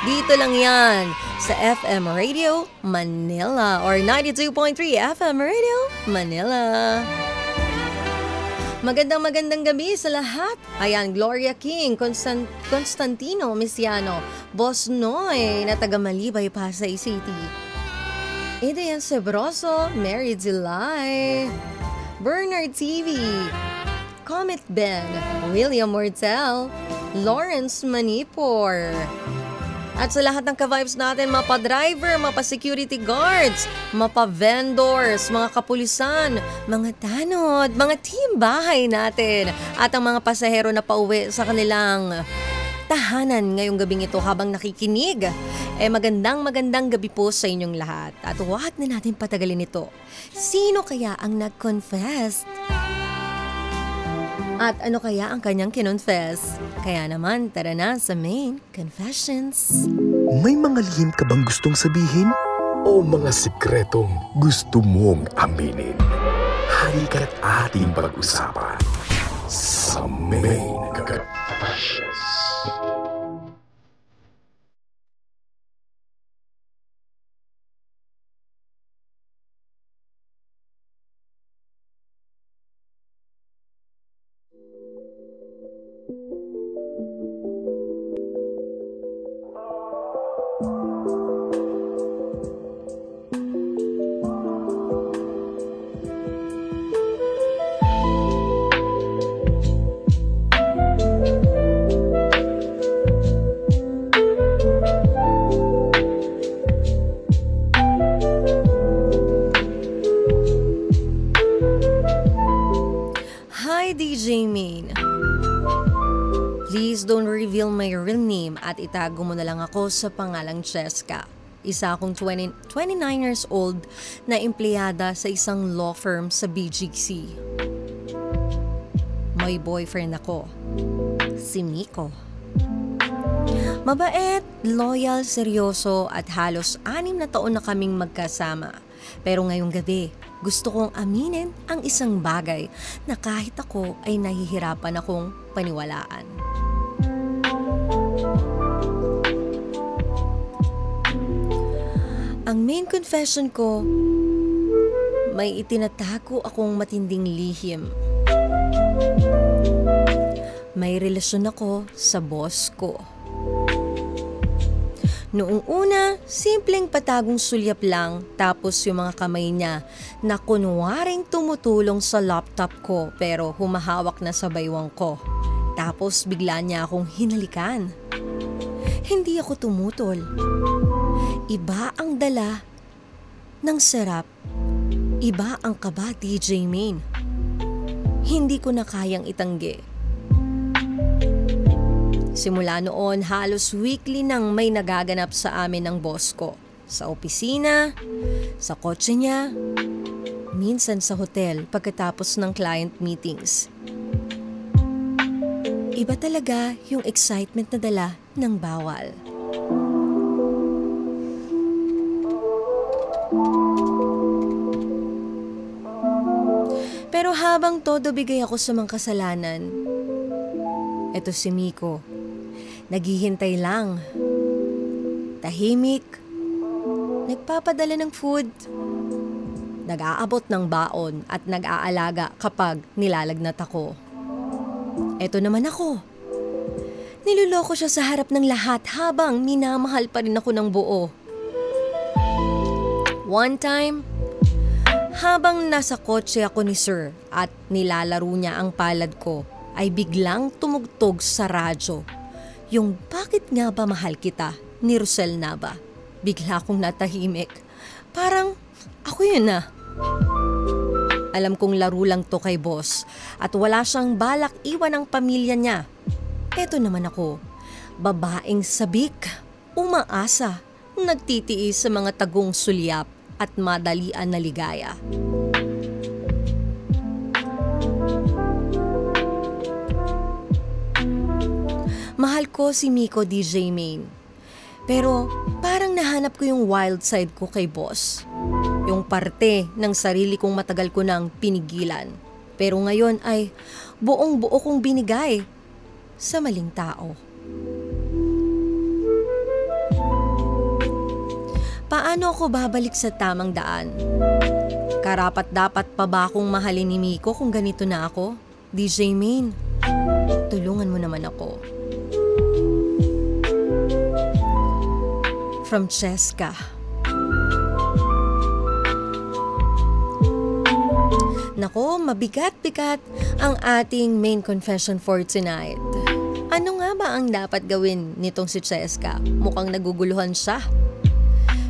Dito lang yan sa FM Radio Manila or 92.3 FM Radio Manila. Magandang gabi sa lahat. Ayan, Gloria King, Constantino Misiano, Boss Noy na taga Malibay, Pasay City. Idean Sebroso, Mary Delay, Bernard TV, Comet Ben, William Mortel, Lawrence Manipur. At sa lahat ng ka-vibes natin, mapa-driver, mapa-security guards, mapa-vendors, mga kapulisan, mga tanod, mga team bahay natin, at ang mga pasahero na pauwi sa kanilang tahanan ngayong gabing ito habang nakikinig. Magandang gabi po sa inyong lahat. At huwag na natin patagalin ito. Sino kaya ang nag-confess? At ano kaya ang kanyang kinonfess? Kaya naman, tara na sa main confessions. May mga lihim ka bang gustong sabihin? O mga sikretong gusto mong aminin? Halika't ating pag-usapan sa main confessions. DJ Main, please don't reveal my real name at itago mo na lang ako sa pangalang Cheska. Isa akong 29 years old na empleyada sa isang law firm sa BGC. May boyfriend ako, si Miko. Mabait, loyal, seryoso at halos 6 na taon na kaming magkasama. Pero ngayong gabi, gusto kong aminin ang isang bagay na kahit ako ay nahihirapan akong paniwalaan. Ang main confession ko, may itinatago akong matinding lihim. May relasyon ako sa boss ko. Noong una, simpleng patagong sulyap lang tapos yung mga kamay niya na kunwaring tumutulong sa laptop ko pero humahawak na sa baywang ko. Tapos bigla niya akong hinalikan. Hindi ako tumutol. Iba ang dala ng sarap. Iba ang kaba, DJ Main. Hindi ko na kayang itanggi. Simula noon, halos weekly nang may nagaganap sa amin ng boss ko. Sa opisina, sa kotse niya, minsan sa hotel pagkatapos ng client meetings. Iba talaga yung excitement na dala ng bawal. Pero habang todo bigay ako sa mga kasalanan, eto si Miko. Naghihintay lang. Tahimik. Nagpapadala ng food. Nag-aabot ng baon at nag-aalaga kapag nilalagnat ako. Eto naman ako. Niloloko siya sa harap ng lahat habang minamahal pa rin ako ng buo. One time, habang nasa kotse ako ni Sir at nilalaro niya ang palad ko, ay biglang tumugtog sa radyo. Yung bakit nga ba mahal kita ni Rosel Nava. Bigla akong natahimik. Parang ako yun na. Alam kong laro lang to kay boss at wala siyang balak iwan ang pamilya niya. Eto naman ako, babaeng sabik, umaasa, nagtitiis sa mga tagong sulyap at madalian na ligaya. Mahal ko si Miko, DJ Main. Pero parang nahanap ko yung wild side ko kay boss. Yung parte ng sarili kong matagal ko nang pinigilan. Pero ngayon ay buong-buo kong binigay sa maling tao. Paano ako babalik sa tamang daan? Karapat-dapat pa ba akong mahalin ni Miko kung ganito na ako? DJ Main, tulungan mo naman ako. From Cheska. Nako, mabigat-bigat ang ating main confession for tonight. Ano nga ba ang dapat gawin nitong si Cheska? Mukhang naguguluhan siya.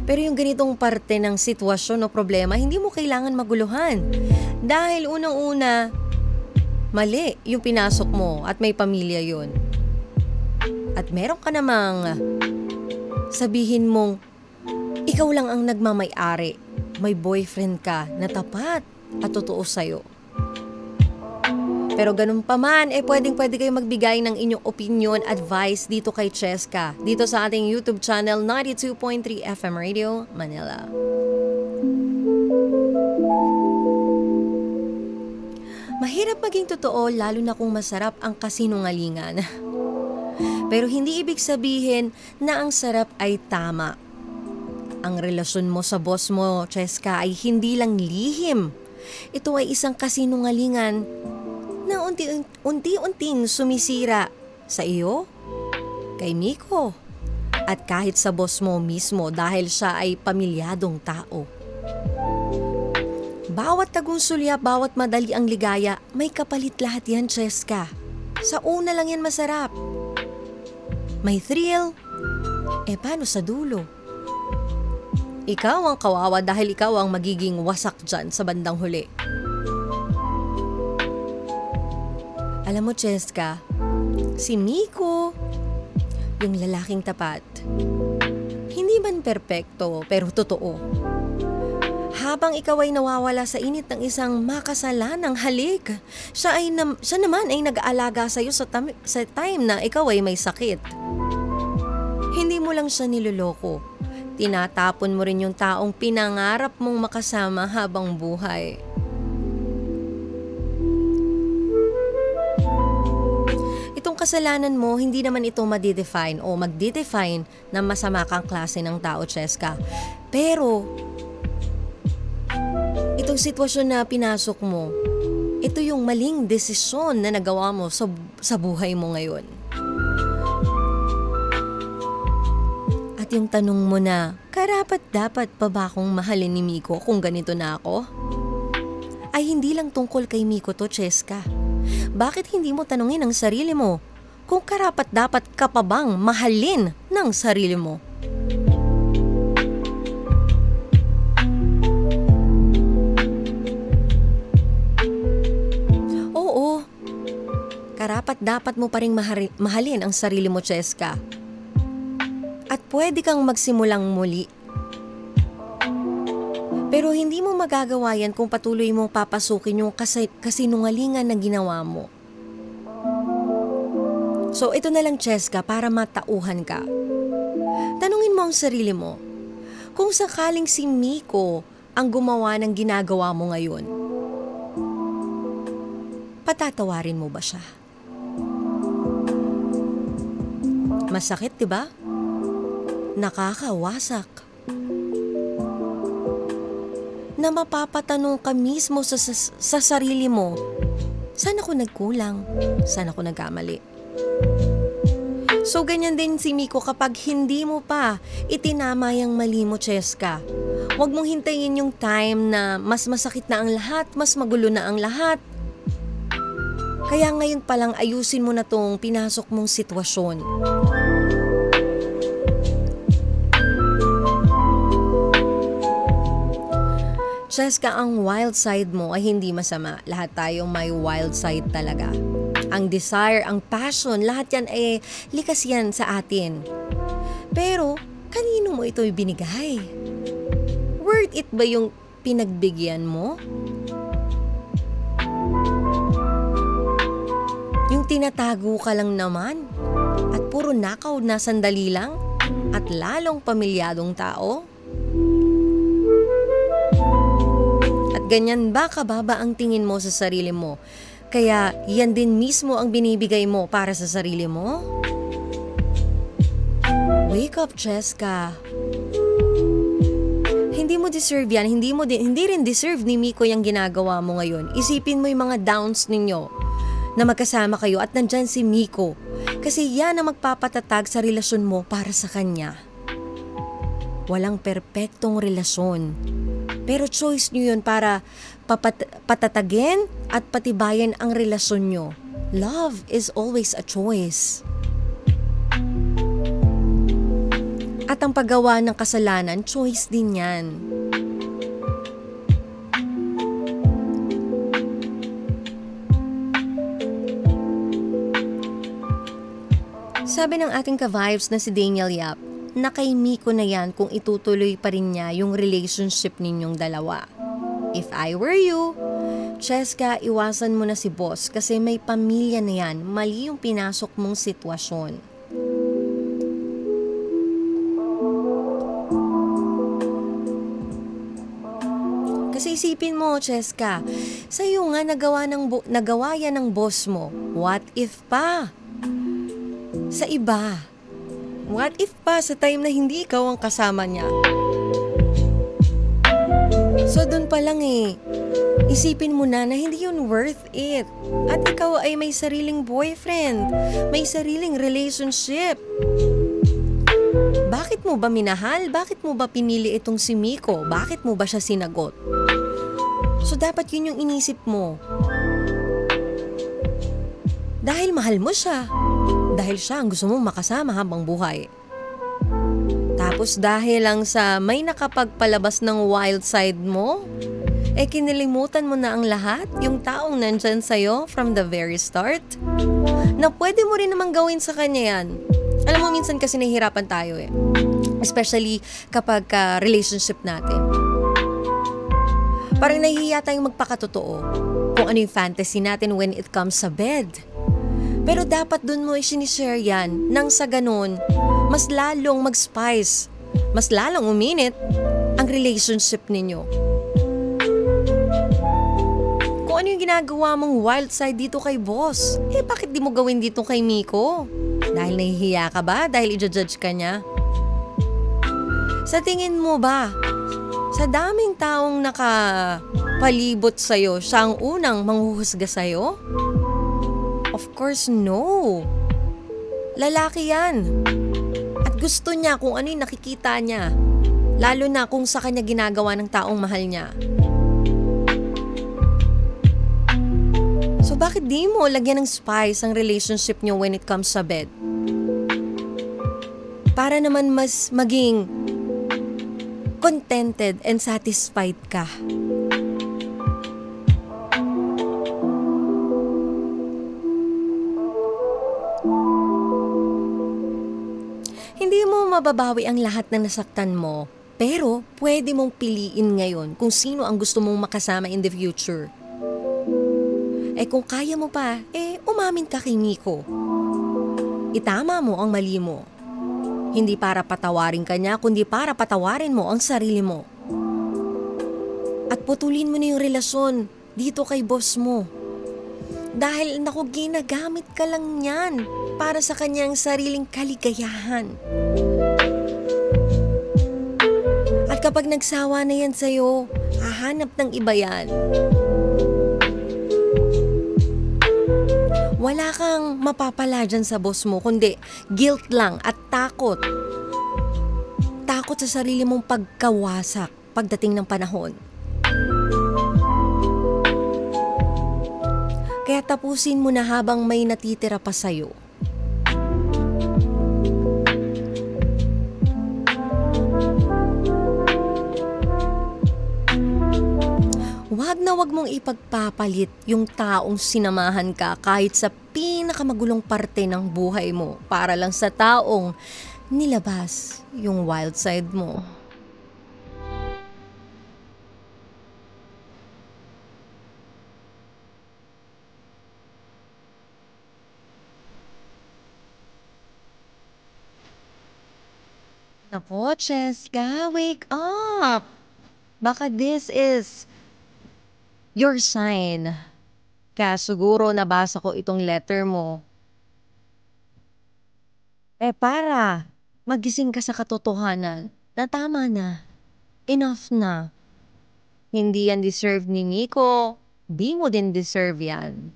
Pero yung ganitong parte ng sitwasyon o problema, hindi mo kailangan maguluhan. Dahil unang-una, mali yung pinasok mo at may pamilya yun. At meron ka namang sabihin mong ikaw lang ang nagmamay-ari. May boyfriend ka na tapat at totoo sa'yo. Pero ganun pa man, pwedeng-pwede kayo magbigay ng inyong opinion, advice dito kay Cheska. Dito sa ating YouTube channel, 92.3 FM Radio, Manila. Mahirap maging totoo lalo na kung masarap ang kasinungalingan. Pero hindi ibig sabihin na ang sarap ay tama. Ang relasyon mo sa boss mo, Cheska, ay hindi lang lihim. Ito ay isang kasinungalingan na unti-unting sumisira sa iyo, kay Miko, at kahit sa boss mo mismo dahil siya ay pamilyadong tao. Bawat tagusulya, bawat madali ang ligaya, may kapalit lahat yan, Cheska. Sa una lang yan masarap. May thrill, paano sa dulo? Ikaw ang kawawa dahil ikaw ang magiging wasak dyan sa bandang huli. Alam mo, Cheska, si Miko, yung lalaking tapat, hindi man perpekto pero totoo. Habang ikaw ay nawawala sa init ng isang makasalanang halik, siya naman ay nag-aalaga sa iyo sa time na ikaw ay may sakit. Hindi mo lang siya niloloko. Tinatapon mo rin yung taong pinangarap mong makasama habang buhay. Itong kasalanan mo, hindi naman ito madidefine o magdidefine na masama kang klase ng tao, Cheska. Pero, itong sitwasyon na pinasok mo, ito yung maling desisyon na nagawa mo sa buhay mo ngayon. At yung tanong mo na, karapat-dapat pa ba akong mahalin ni Miko kung ganito na ako? Ay hindi lang tungkol kay Miko to, Cheska. Bakit hindi mo tanungin ang sarili mo kung karapat-dapat ka pa bang mahalin ng sarili mo? Oo, karapat-dapat mo pa rin mahalin ang sarili mo, Cheska. At pwede kang magsimulang muli. Pero hindi mo magagawa yan kung patuloy mong papasukin yung kasinungalingan na ginawa mo. So ito na lang, Cheska, para matauhan ka. Tanungin mo ang sarili mo, kung sakaling si Miko ang gumawa ng ginagawa mo ngayon, patatawarin mo ba siya? Masakit, diba? Nakakawasak. Na mapapatanong ka mismo sa sarili mo, saan ako nagkulang? Saan ako nagkamali? So ganyan din si Miko kapag hindi mo pa itinama yung mali mo, Cheska. Huwag mong hintayin yung time na mas masakit na ang lahat, mas magulo na ang lahat. Kaya ngayon palang ayusin mo na tong pinasok mong sitwasyon. Cheska, ang wild side mo ay hindi masama. Lahat tayong may wild side talaga. Ang desire, ang passion, lahat yan ay likas yan sa atin. Pero, kanino mo ito ibinigay? Worth it ba yung pinagbigyan mo? Yung tinatago ka lang naman at puro nakaw na sandali lang at lalong pamilyadong tao? At ganyan ba kababa ang tingin mo sa sarili mo? Kaya yan din mismo ang binibigay mo para sa sarili mo? Wake up, Cheska. Hindi mo deserve yan, hindi rin deserve ni Miko yung ginagawa mo ngayon. Isipin mo yung mga downs ninyo na magkasama kayo at nandyan si Miko. Kasi yan ang magpapatatag sa relasyon mo para sa kanya. Walang perpektong relasyon. Pero choice nyo yun para patatagin at patibayan ang relasyon nyo. Love is always a choice. At ang paggawa ng kasalanan, choice din yan. Sabi ng ating ka-vibes na si Daniel Yap, na kay Miko na yan kung itutuloy pa rin niya yung relationship ninyong dalawa. If I were you, Cheska, iwasan mo na si boss kasi may pamilya na yan, mali yung pinasok mong sitwasyon. Kasi isipin mo, Cheska, sa'yo nga nagawa yan ng boss mo. What if pa? Sa iba. What if pa sa time na hindi ikaw ang kasama niya? So dun pa lang isipin mo na hindi yun worth it. At ikaw ay may sariling boyfriend, may sariling relationship. Bakit mo ba minahal? Bakit mo ba pinili itong si Miko? Bakit mo ba siya sinagot? So dapat yun yung inisip mo. Dahil mahal mo siya. Dahil siya ang gusto mong makasama habang buhay. Tapos dahil lang sa may nakapagpalabas ng wild side mo, kinilimutan mo na ang lahat, yung taong nandyan sa'yo from the very start, na pwede mo rin namang gawin sa kanya yan. Alam mo, minsan kasi nahihirapan tayo especially kapag relationship natin. Parang nahihiya tayong magpakatotoo kung ano yung fantasy natin when it comes sa bed. Pero dapat dun mo sinishare yan nang sa ganun, mas lalong mag-spice, mas lalong uminit ang relationship ninyo. Kung ano yung ginagawa mong wild side dito kay boss, bakit di mo gawin dito kay Miko? Dahil nahihiya ka ba? Dahil i-judge ka niya? Sa tingin mo ba, sa daming taong nakapalibot sa'yo, siya ang unang manghuhusga sa'yo? Of course, no. Lalaki yan. At gusto niya kung ano yung nakikita niya. Lalo na kung sa kanya ginagawa ng taong mahal niya. So bakit di mo lagyan ng spice ang relationship niyo when it comes sa bed? Para naman mas maging contented and satisfied ka. Hindi mo mababawi ang lahat na nasaktan mo, pero pwede mong piliin ngayon kung sino ang gusto mong makasama in the future. Kung kaya mo pa, umamin ka kay Miko. Itama mo ang mali mo. Hindi para patawarin ka niya, kundi para patawarin mo ang sarili mo. At putulin mo na yung relasyon dito kay boss mo. Dahil ginagamit ka lang yan para sa kanyang sariling kaligayahan. At kapag nagsawa na yan sa'yo, hahanap ng iba yan. Wala kang mapapala dyan sa boss mo, kundi guilt lang at takot. Takot sa sarili mong pagkawasak pagdating ng panahon. Kaya tapusin mo na habang may natitira pa sa'yo. Wag mong ipagpapalit yung taong sinamahan ka kahit sa pinakamagulong parte ng buhay mo para lang sa taong nilabas yung wild side mo. Naku, Cheska, wake up! Baka this is your sign. Kaya siguro nabasa ko itong letter mo. Para magising ka sa katotohanan na tama na. Enough na. Hindi yan deserve ni Nico. Di mo din deserve yan.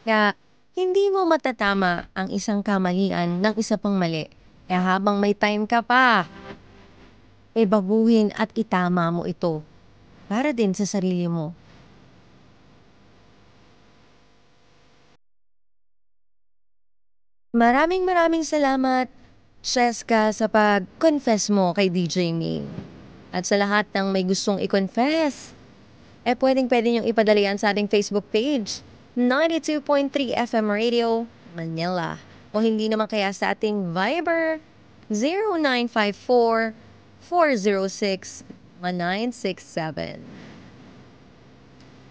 Kaya, hindi mo matatama ang isang kamalian ng isa pang mali. Kaya habang may time ka pa, baguhin at itama mo ito. Para din sa sarili mo. Maraming salamat, Cheska, sa pag-confess mo kay DJ Ming. At sa lahat ng may gustong i-confess, pwedeng-pwede niyong ipadala yan sa ating Facebook page, 92.3 FM Radio, Manila. O hindi naman kaya sa ating Viber, 0954-406-1967.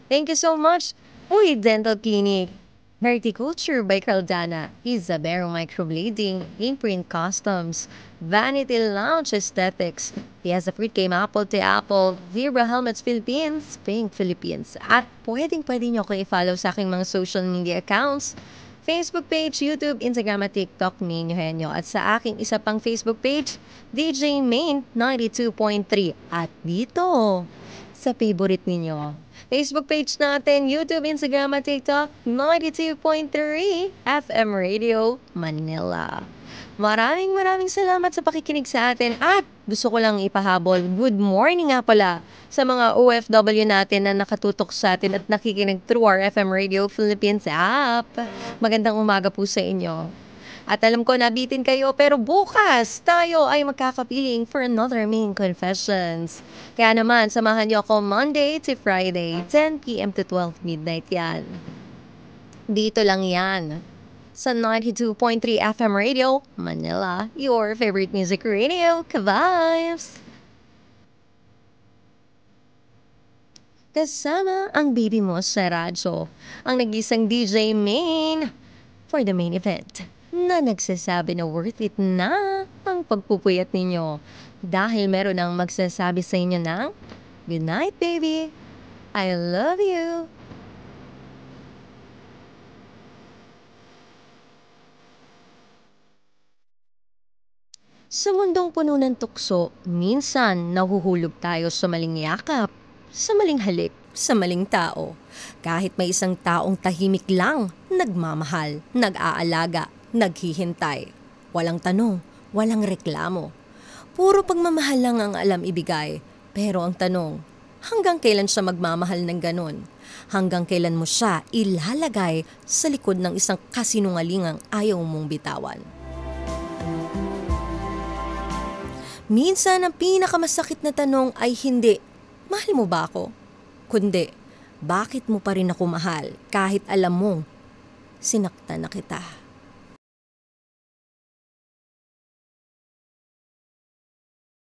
Thank you so much, Uy Dental Clinic, Horticulture by Caldana, Isabero Microblading, Imprint Customs, Vanity Lounge Aesthetics, Piazza Fruit Game Apple to Apple, Vibra Helmets Philippines, Pink Philippines. At pwedeng-pwede nyo ko i-follow sa aking mga social media accounts, Facebook page, YouTube, Instagram at TikTok ninyohin nyo. At sa aking isa pang Facebook page, DJ Main 92.3. At dito, sa favorite ninyo, Facebook page natin, YouTube, Instagram at TikTok, 92.3 FM Radio Manila. Maraming salamat sa pakikinig sa atin at gusto ko lang ipahabol, good morning nga pala sa mga OFW natin na nakatutok sa atin at nakikinig through our FM Radio Philippines app. Magandang umaga po sa inyo. At alam ko nabitin kayo pero bukas tayo ay magkakapiling for another Main Confessions. Kaya naman samahan niyo ako Monday to Friday, 10 p.m. to 12 midnight yan. Dito lang yan sa 92.3 FM Radio, Manila, your favorite music radio, ka-vibes! Kasama ang baby mo sa radyo, ang nag-isang DJ Main for the main event na nagsasabi na worth it na ang pagpupuyat ninyo dahil meron ang magsasabi sa inyo ng good night baby, I love you. Sa mundong puno ng tukso, minsan nahuhulog tayo sa maling yakap, sa maling halik, sa maling tao. Kahit may isang taong tahimik lang, nagmamahal, nag-aalaga, naghihintay. Walang tanong, walang reklamo. Puro pagmamahal lang ang alam ibigay. Pero ang tanong, hanggang kailan siya magmamahal ng ganon? Hanggang kailan mo siya ilalagay sa likod ng isang kasinungalingang ayaw mong bitawan? Minsan ang pinakamasakit na tanong ay hindi, mahal mo ba ako? Kundi, bakit mo pa rin ako mahal kahit alam mong sinaktan na kita?